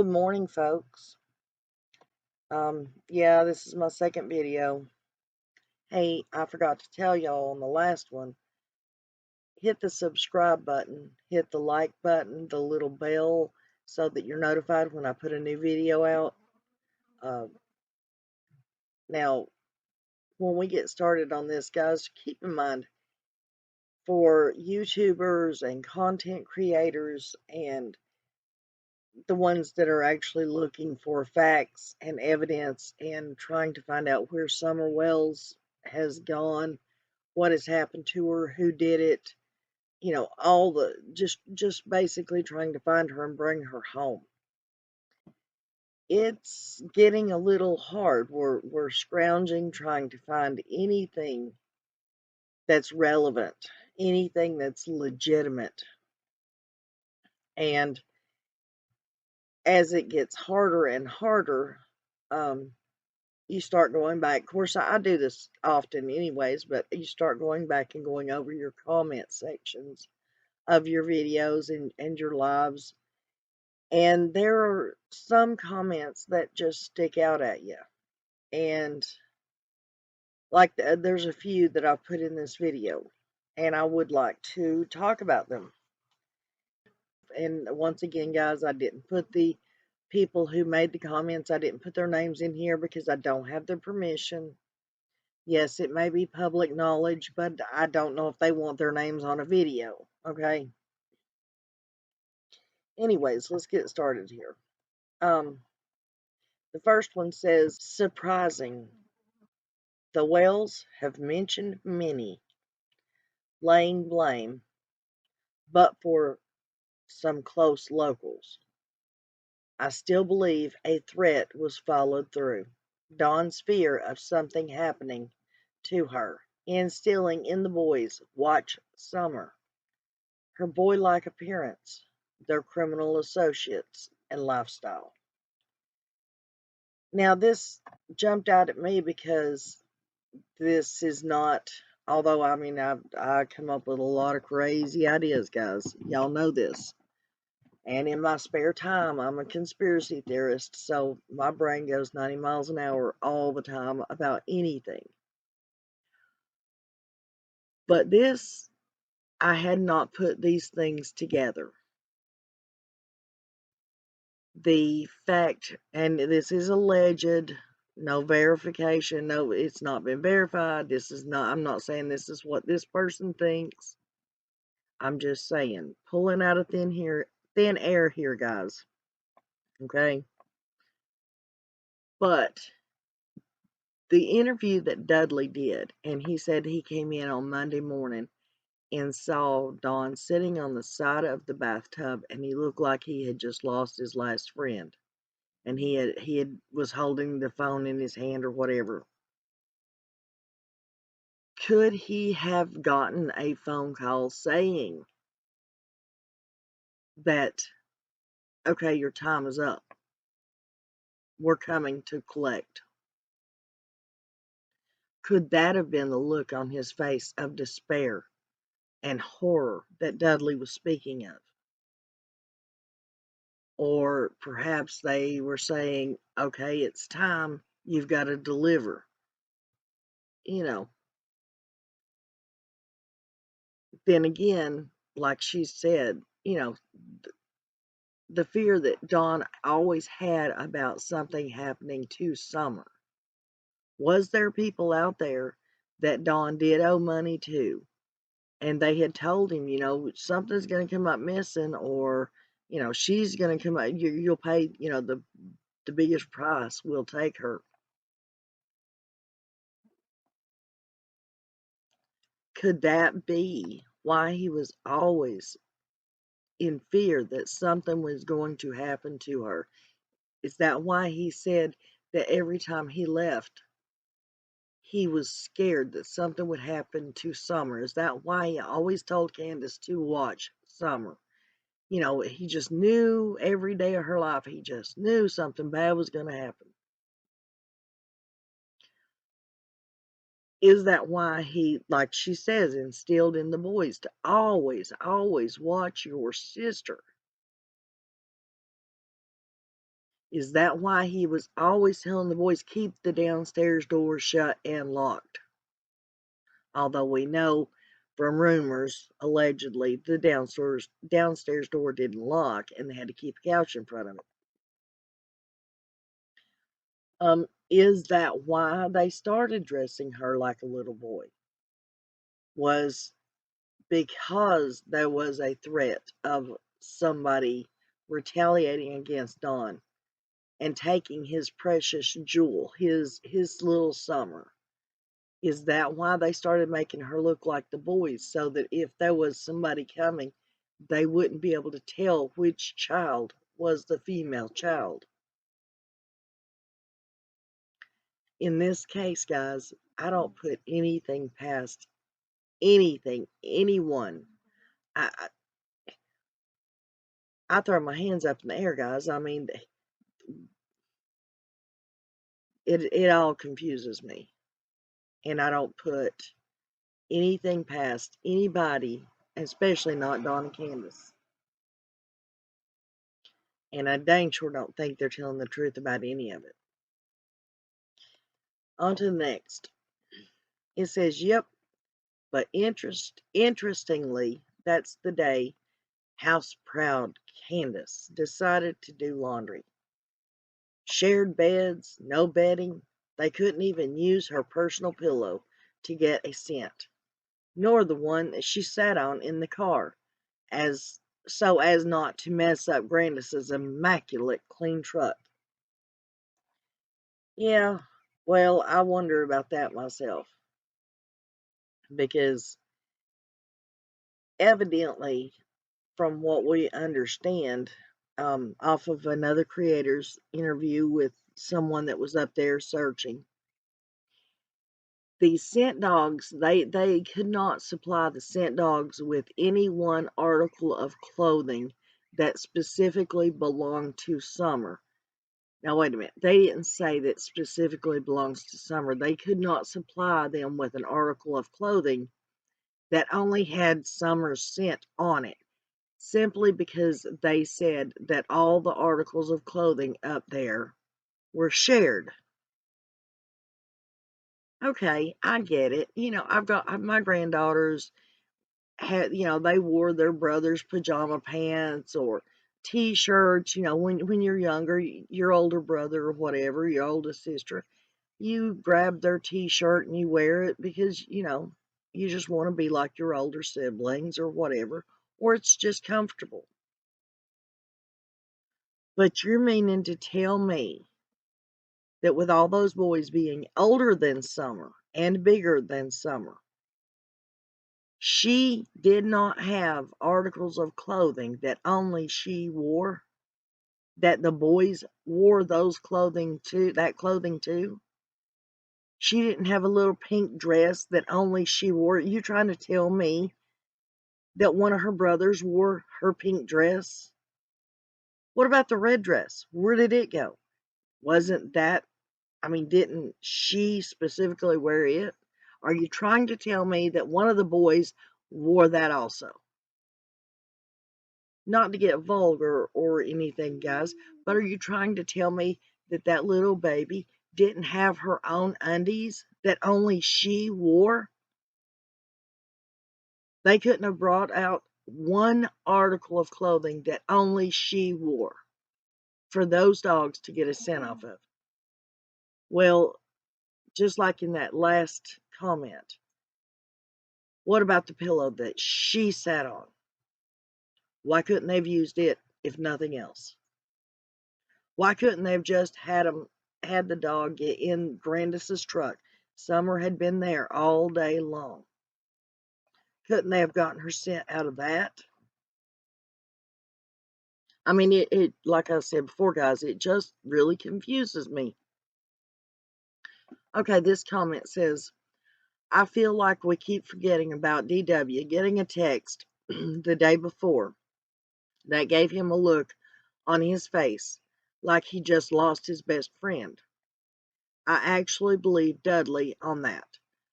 Good morning, folks. Yeah, this is my second video. Hey, I forgot to tell y'all on the last one, hit the subscribe button, hit the like button, the little bell, so that you're notified when I put a new video out. Now, when we get started on this, guys, keep in mind, for YouTubers and content creators and the ones that are actually looking for facts and evidence and trying to find out where Summerwells has gone, what has happened to her, who did it, all the just basically trying to find her and bring her home. It's getting a little hard. We're scrounging, trying to find anything that's relevant, anything that's legitimate. And as it gets harder and harder, you start going back. Of course, I do this often anyways, but you start going back and going over your comment sections of your videos and your lives. And there are some comments that just stick out at you. And like there's a few that I've put in this video, and I would like to talk about them. And once again, guys, I didn't put the people who made the comments, I didn't put their names in here because I don't have their permission. Yes, it may be public knowledge, but I don't know if they want their names on a video, okay? Anyways, let's get started here. The first one says, surprising. The Wells have mentioned many, laying blame, but for some close locals. I still believe a threat was followed through. Dawn's fear of something happening to her, instilling in the boys, watch Summer, her boy-like appearance, their criminal associates, and lifestyle. Now, this jumped out at me because this is not, although, I mean, I come up with a lot of crazy ideas, guys. Y'all know this. And in my spare time, I'm a conspiracy theorist, so my brain goes 90 miles an hour all the time about anything. But this, I had not put these things together. The fact, and this is alleged, no verification, no, it's not been verified. This is not, I'm not saying this is what this person thinks. I'm just saying, pulling out of thin air here, guys. Okay? But the interview that Dudley did, and he said he came in on Monday morning and saw Dawn sitting on the side of the bathtub, and he looked like he had just lost his last friend. And he was holding the phone in his hand or whatever. Could he have gotten a phone call saying that, okay, your time is up, we're coming to collect? Could that have been the look on his face of despair and horror that Dudley was speaking of? Or perhaps they were saying, okay, it's time, you've got to deliver. Then again, like she said, the fear that Dawn always had about something happening to Summer. Was there people out there that Dawn did owe money to? And they had told him, something's going to come up missing, or, she's going to come up, you'll pay, the biggest price, we'll take her. Could that be why he was always in fear that something was going to happen to her? Is that why he said that every time he left, he was scared that something would happen to Summer? Is that why he always told Candace to watch Summer? He just knew every day of her life, he just knew something bad was going to happen. Is that why he, like she says, instilled in the boys to always, always watch your sister? Is that why he was always telling the boys keep the downstairs door shut and locked? Although we know from rumors, allegedly, the downstairs door didn't lock and they had to keep a couch in front of it. Is that why they started dressing her like a little boy? Was because there was a threat of somebody retaliating against Don and taking his precious jewel, his little Summer. Is that why they started making her look like the boys, so that if there was somebody coming, they wouldn't be able to tell which child was the female child? In this case, guys, I don't put anything past anyone. I throw my hands up in the air, guys. I mean, it all confuses me, and I don't put anything past anybody, especially not Dawn and Candace. And I dang sure don't think they're telling the truth about any of it. On to the next. It says, yep, but interestingly, that's the day house-proud Candace decided to do laundry. Shared beds, no bedding. They couldn't even use her personal pillow to get a scent, nor the one that she sat on in the car, so as not to mess up Grandus's immaculate clean truck. Yeah, well, I wonder about that myself, because evidently, from what we understand, off of another creator's interview with someone that was up there searching, the scent dogs, they could not supply the scent dogs with any one article of clothing that specifically belonged to Summer. Now, wait a minute. They didn't say that specifically belongs to Summer. They could not supply them with an article of clothing that only had Summer's scent on it, simply because they said that all the articles of clothing up there were shared. Okay, I get it. I've got my granddaughters they wore their brother's pajama pants or t-shirts, when you're younger, your older brother or whatever, your oldest sister, you grab their t-shirt and you wear it because, you just want to be like your older siblings or whatever, or it's just comfortable. But you're meaning to tell me that with all those boys being older than Summer and bigger than Summer, she did not have articles of clothing that only she wore, that the boys wore that clothing too? She didn't have a little pink dress that only she wore. You trying to tell me that one of her brothers wore her pink dress? What about the red dress? Where did it go? Wasn't that, didn't she specifically wear it? Are you trying to tell me that one of the boys wore that also? Not to get vulgar or anything, guys, but are you trying to tell me that that little baby didn't have her own undies that only she wore? They couldn't have brought out one article of clothing that only she wore for those dogs to get a scent off of. Well, just like in that last comment, what about the pillow that she sat on? Why couldn't they have used it if nothing else? Why couldn't they have just had the dog get in Grandus's truck? Summer had been there all day long. Couldn't they have gotten her scent out of that? It like I said before, guys, it just really confuses me. Okay, this comment says, I feel like we keep forgetting about DW getting a text the day before that gave him a look on his face like he just lost his best friend. I actually believe Dudley on that.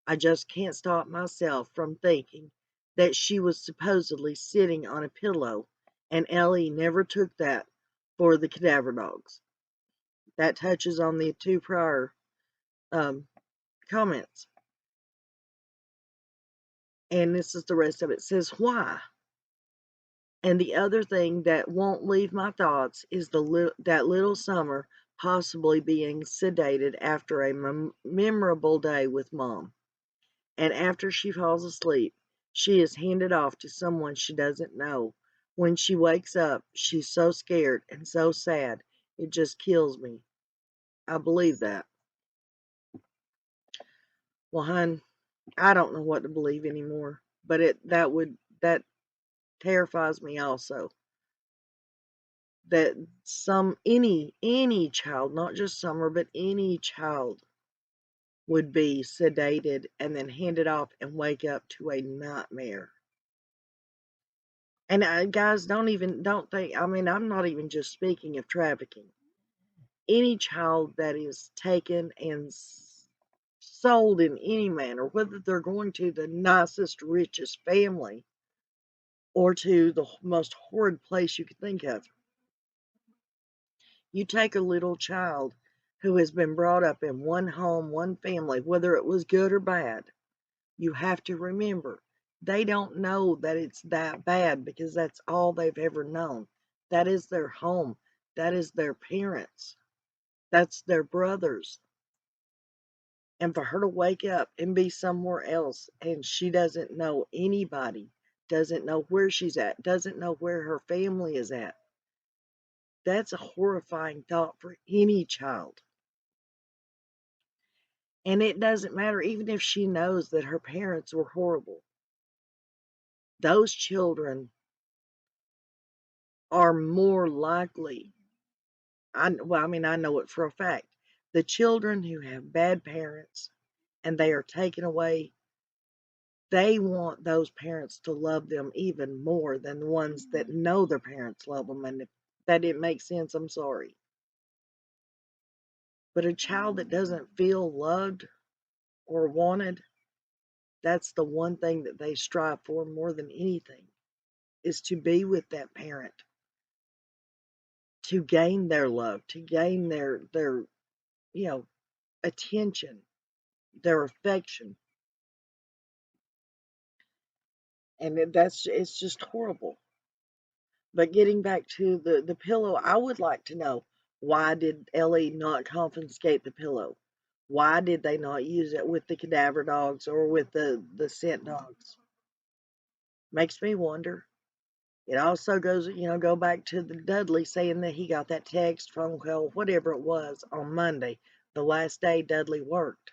I just can't stop myself from thinking that she was supposedly sitting on a pillow, and Ellie never took that for the cadaver dogs. That touches on the two prior comments. And this is the rest of it. It says, why? And the other thing that won't leave my thoughts is that little Summer possibly being sedated after a memorable day with Mom. And after she falls asleep, she is handed off to someone she doesn't know. When she wakes up, she's so scared and so sad, it just kills me. I believe that. Well, hun, I don't know what to believe anymore, but that terrifies me also. That any child, not just Summer, but any child would be sedated and then handed off and wake up to a nightmare. And guys, don't think, I mean, I'm not even just speaking of trafficking. Any child that is taken and sold in any manner, whether they're going to the nicest, richest family or to the most horrid place you could think of. You take a little child who has been brought up in one home, one family, whether it was good or bad, you have to remember they don't know that it's that bad because that's all they've ever known. That is their home. That is their parents. That's their brothers. And for her to wake up and be somewhere else and she doesn't know anybody, doesn't know where she's at, doesn't know where her family is at, that's a horrifying thought for any child. And it doesn't matter, even if she knows that her parents were horrible. Those children are more likely, I know it for a fact, the children who have bad parents and they are taken away, they want those parents to love them even more than the ones that know their parents love them. And if that didn't make sense, I'm sorry. But a child that doesn't feel loved or wanted, that's the one thing that they strive for more than anything, is to be with that parent, to gain their love, to gain their attention, their affection. And it's just horrible. But getting back to the pillow, I would like to know, why did Ellie not confiscate the pillow? Why did they not use it with the cadaver dogs or with the scent dogs? Makes me wonder. It also goes, go back to the Dudley saying that he got that text, phone call, whatever it was, on Monday, the last day Dudley worked.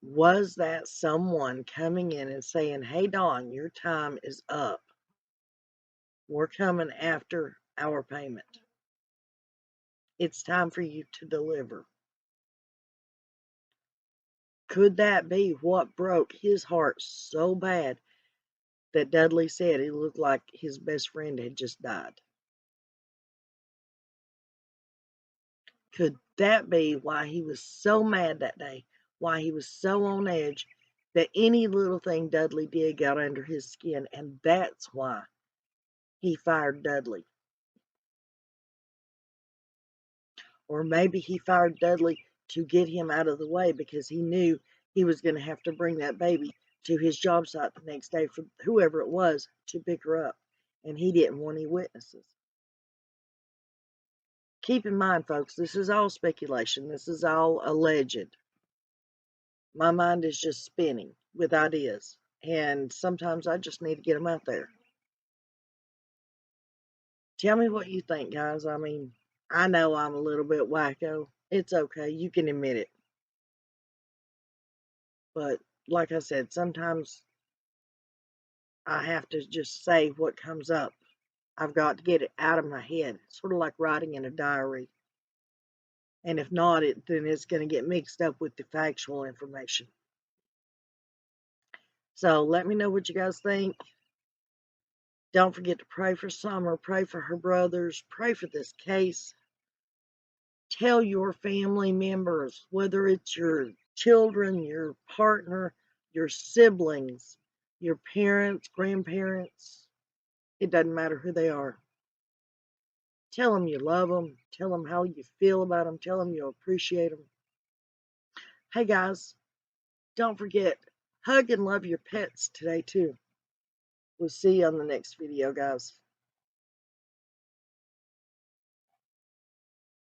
Was that someone coming in and saying, hey, Dawn, your time is up. We're coming after our payment. It's time for you to deliver. Could that be what broke his heart so bad that Dudley said it looked like his best friend had just died? Could that be why he was so mad that day? Why he was so on edge that any little thing Dudley did got under his skin, and that's why he fired Dudley? Or maybe he fired Dudley to get him out of the way because he knew he was going to have to bring that baby to his job site the next day for whoever it was to pick her up, and he didn't want any witnesses. Keep in mind, folks, this is all speculation. This is all alleged. My mind is just spinning with ideas, and sometimes I just need to get them out there. Tell me what you think, guys. I mean, I know I'm a little bit wacko. It's okay. You can admit it. But like I said, sometimes I have to just say what comes up. I've got to get it out of my head. Sort of like writing in a diary. And if not, then it's going to get mixed up with the factual information. So let me know what you guys think. Don't forget to pray for Summer, pray for her brothers, pray for this case. Tell your family members, whether it's your children, your partner, your siblings, your parents, grandparents, it doesn't matter who they are. Tell them you love them. Tell them how you feel about them. Tell them you appreciate them. Hey guys, don't forget, hug and love your pets today too. We'll see you on the next video, guys.